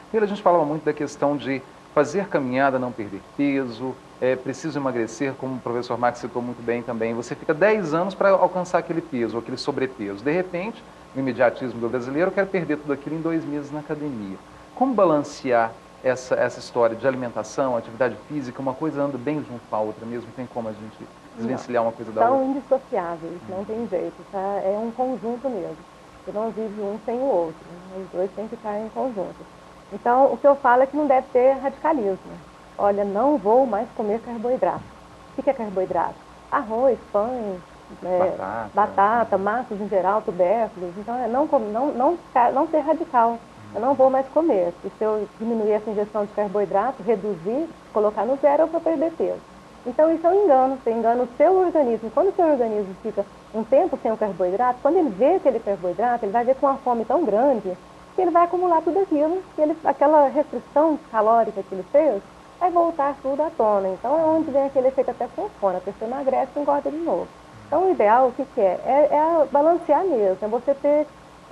Primeiro, a gente falava muito da questão de fazer caminhada, não perder peso, preciso emagrecer, como o professor Max citou muito bem também. Você fica 10 anos para alcançar aquele peso, aquele sobrepeso. De repente, no imediatismo do brasileiro, eu quero perder tudo aquilo em 2 meses na academia. Como balancear essa história de alimentação, atividade física, uma coisa anda bem junto com a outra mesmo? Tem como a gente desvencilhar uma coisa da outra? São indissociáveis, não tem jeito, tá? É um conjunto mesmo. Você não vive um sem o outro, né? Os dois têm que estar em conjunto. Então, o que eu falo é que não deve ter radicalismo. Olha, não vou mais comer carboidrato. O que é carboidrato? Arroz, pães, batata, massas em geral, tubérculos. Então, é não ser radical. Eu não vou mais comer. E se eu diminuir essa ingestão de carboidrato, reduzir, colocar no zero, eu vou perder peso. Então, isso é um engano. Você engana o seu organismo. Quando o seu organismo fica um tempo sem o carboidrato, quando ele vê aquele carboidrato, ele vai ver com uma fome tão grande que ele vai acumular tudo aquilo, e aquela restrição calórica que ele fez, vai voltar tudo à tona. Então, é onde vem aquele efeito até sanfona. A pessoa emagrece e engorda de novo. Então, o ideal, o que é? É balancear mesmo. É você ter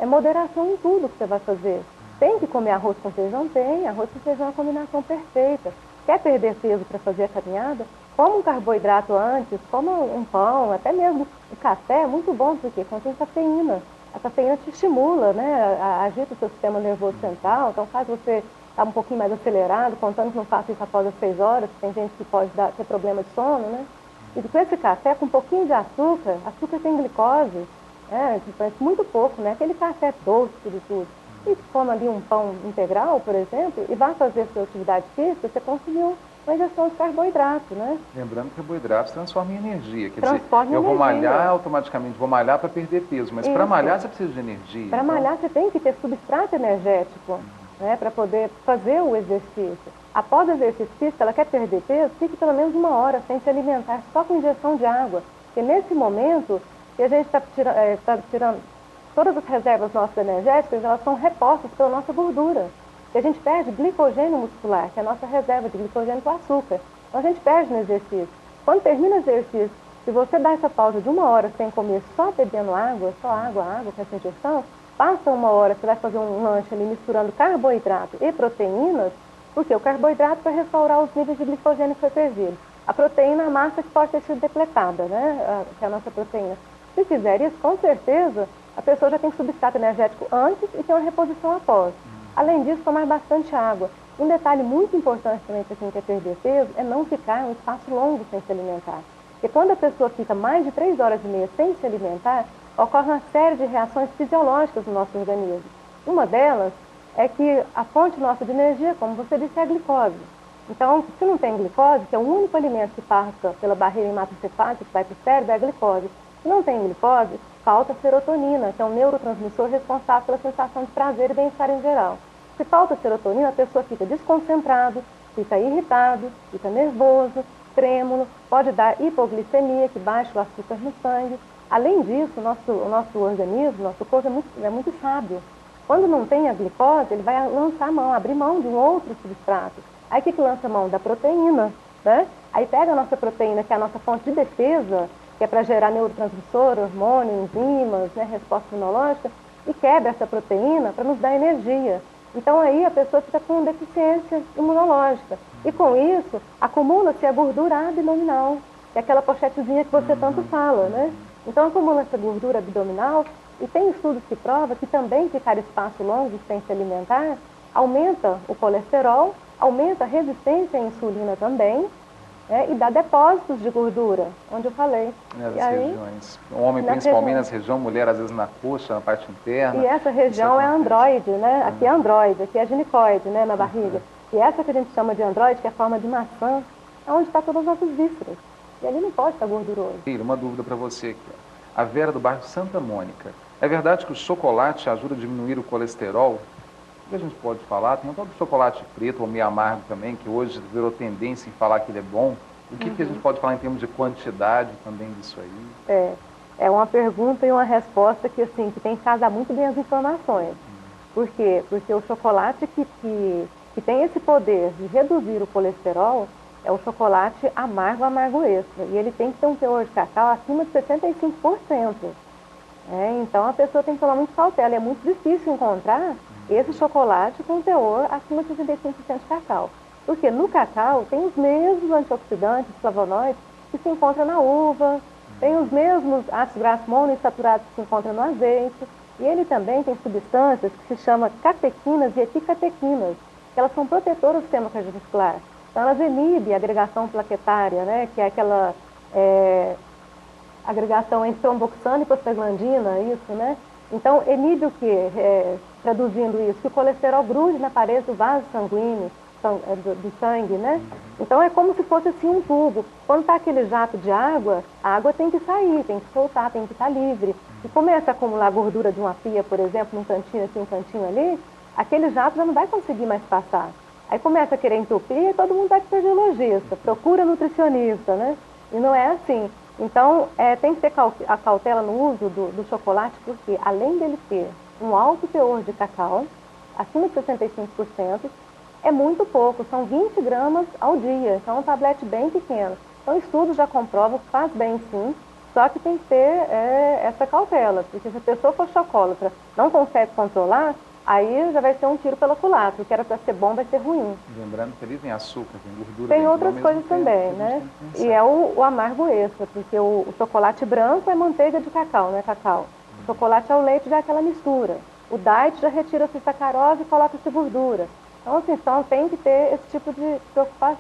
moderação em tudo que você vai fazer. Tem que comer arroz com feijão? Tem. Arroz com feijão é uma combinação perfeita. Quer perder peso para fazer a caminhada? Coma um carboidrato antes, coma um pão, até mesmo o café é muito bom, porque contém cafeína. A cafeína te estimula, né? Agita o seu sistema nervoso central, então faz você estar um pouquinho mais acelerado, contando que não faça isso após as 6 horas, tem gente que pode ter problema de sono, né? E com esse café, com um pouquinho de açúcar, açúcar tem glicose, muito pouco, né? Aquele café doce de tudo. E coma ali um pão integral, por exemplo, e vá fazer sua atividade física, você conseguiu uma ingestão de carboidrato, né? Lembrando que carboidrato se transforma em energia. Quer dizer, Transforma em eu vou energia. malhar automaticamente, vou malhar para perder peso, mas para malhar você precisa de energia. Para malhar você tem que ter substrato energético, né, para poder fazer o exercício. Após o exercício físico, ela quer perder peso, fique pelo menos 1 hora sem se alimentar, só com injeção de água. Porque nesse momento que a gente está tirando todas as reservas nossas energéticas, elas são repostas pela nossa gordura. E a gente perde glicogênio muscular, que é a nossa reserva de glicogênio com açúcar. Então a gente perde no exercício. Quando termina o exercício, se você dá essa pausa de 1 hora sem comer, só bebendo água, só água com essa injeção, passa 1 hora, você vai fazer um lanche ali misturando carboidrato e proteínas, porque o carboidrato vai restaurar os níveis de glicogênio que foi perdido. A proteína, a massa que pode ter sido depletada, né? Que é a nossa proteína. Se fizer isso, com certeza, a pessoa já tem substrato energético antes e tem uma reposição após. Além disso, tomar bastante água. Um detalhe muito importante também para quem quer perder peso é não ficar um espaço longo sem se alimentar. Porque quando a pessoa fica mais de 3 horas e meia sem se alimentar, ocorre uma série de reações fisiológicas no nosso organismo. Uma delas é que a fonte nossa de energia, como você disse, é a glicose. Então, se não tem glicose, que é o único alimento que passa pela barreira hematocefálica, que vai para o cérebro, é a glicose. Se não tem glicose, falta serotonina, que é um neurotransmissor responsável pela sensação de prazer e bem-estar em geral. Se falta serotonina, a pessoa fica desconcentrado, fica irritado, fica nervoso, trêmulo, pode dar hipoglicemia, que baixa o açúcar no sangue. Além disso, o nosso organismo, nosso corpo é muito sábio. Quando não tem a glicose, ele vai lançar a mão, abrir mão de um outro substrato. Aí o que lança a mão? Da proteína, né? Aí pega a nossa proteína, que é a nossa fonte de defesa, que é para gerar neurotransmissor, hormônio, enzimas, né, resposta imunológica, e quebra essa proteína para nos dar energia. Então aí a pessoa fica com deficiência imunológica. E com isso, acumula-se a gordura abdominal, que é aquela pochetezinha que você tanto fala, né? Então acumula essa gordura abdominal, e tem estudos que provam que também ficar espaço longo sem se alimentar aumenta o colesterol, aumenta a resistência à insulina também, e dá depósitos de gordura, onde eu falei. Nas regiões. O homem principalmente nas regiões, mulher às vezes na coxa, na parte interna. E essa região é androide, né? Aqui é androide, aqui é ginecoide, né? Na barriga. E essa que a gente chama de androide, que é a forma de maçã, é onde está todas as nossas vísceras. E ali não pode estar gorduroso. Filho, uma dúvida para você aqui. A Vera do bairro Santa Mônica. É verdade que o chocolate ajuda a diminuir o colesterol? O que a gente pode falar? Tem o tal do chocolate preto ou meio amargo também, que hoje virou tendência em falar que ele é bom. O que a gente pode falar em termos de quantidade também disso aí? É uma pergunta e uma resposta que, assim, que tem que casar muito bem as informações. Por quê? Porque o chocolate que tem esse poder de reduzir o colesterol é o chocolate amargo, amargo extra. E ele tem que ter um teor de cacau acima de 65%. Então a pessoa tem que tomar muito cautela. É muito difícil encontrar esse chocolate com teor acima de 65% de cacau. Porque no cacau tem os mesmos antioxidantes, flavonoides, que se encontram na uva, tem os mesmos ácidos graxos monoinsaturados que se encontram no azeite, e ele também tem substâncias que se chamam catequinas e epicatequinas, que elas são protetoras do sistema cardiovascular. Então, elas inibem a agregação plaquetária, né, que é aquela agregação entre tromboxana e prostaglandina, isso, né? Então, inibe o quê? Traduzindo isso, que o colesterol grude na parede do vaso sanguíneo, do sangue, né? Então, é como se fosse assim um tubo. Quando está aquele jato de água, a água tem que sair, tem que soltar, tem que estar livre. E começa a acumular gordura de uma pia, por exemplo, num cantinho aqui, um cantinho ali, aquele jato já não vai conseguir mais passar. Aí começa a querer entupir e todo mundo vai para o cardiologista, procura nutricionista, né? E não é assim. Então, tem que ter a cautela no uso do chocolate, porque além dele ter um alto teor de cacau, acima de 65%, é muito pouco, são 20 gramas ao dia, então é um tablete bem pequeno. Então, estudos já comprovam que faz bem sim, só que tem que ter essa cautela, porque se a pessoa for chocolatra, não consegue controlar, aí já vai ser um tiro pela culatra, o que era para ser bom vai ser ruim. Lembrando que ele tem açúcar, tem gordura. Tem outras coisas também, né? E é o amargo extra, porque o chocolate branco é manteiga de cacau, não é cacau. O chocolate ao leite já é aquela mistura. O diet já retira-se sacarose e coloca-se gordura. Então, assim, tem que ter esse tipo de preocupação.